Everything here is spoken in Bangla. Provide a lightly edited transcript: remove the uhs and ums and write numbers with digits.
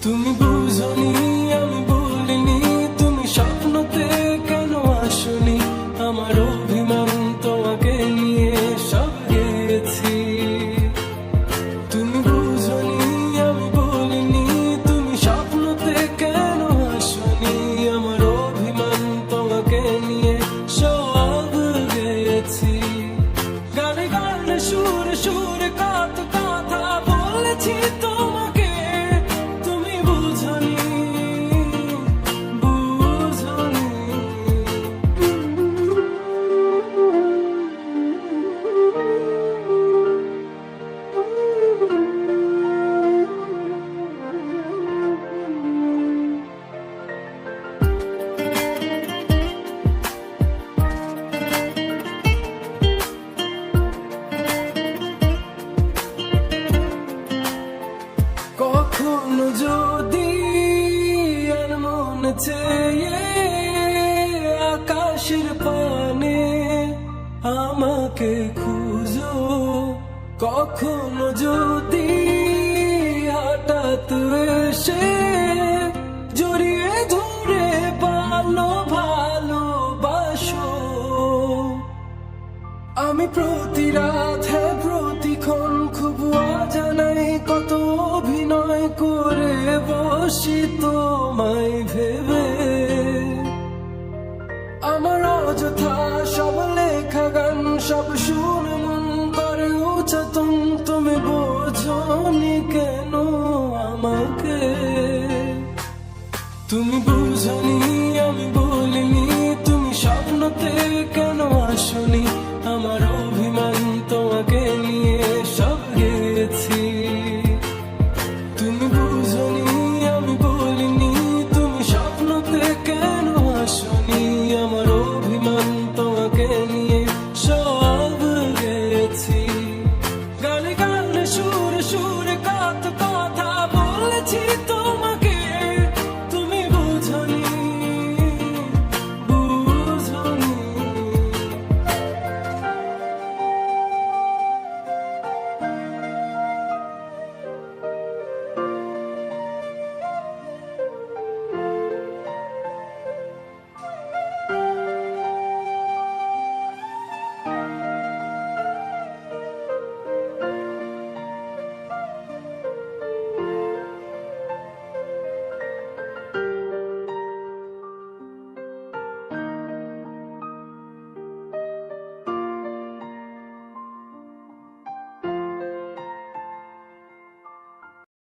তুমি বুঝনি আমি বলিনি, তুমি স্বপ্নতে কেন আসনি, আমার অভিমান তোমাকে নিয়ে সব গেছি। তুমি বুঝনি আমি বলিনি, তুমি স্বপ্নতে কেন আসনি, আমার অভিমান তোমাকে নিয়ে সব গেছি। গানে গানে সুরে সুরে কত কথা বলেছি তোমাকে, কখনো যদি আর মন চেয়ে আকাশের পানে আমাকে খুঁজো, কখনো যদি হঠাৎ এসে জড়িয়ে ধরে ভালোবাসো, আমি প্রতি রাত প্রতিক্ষণ খুব অজানাই কত অভিনয় করে বসি তোমায় ভেবে। আমার অযথা সব লেখা গান সব শুনে মন করে উচ্চতম, তুমি বোঝনি কেন আমাকে। তুমি বুঝনি আমি বলিনি, তুমি স্বপ্নতে কেন আসনি, আমার অভিমান তোমাকে নিয়ে সব গেছি। তুমি বুঝনি আমি বলিনি, তুমি স্বপ্নতে কেন আসনি, আমার অভিমান তোমাকে নিয়ে সব গেছি। গানে গানে সুরে সুরে কত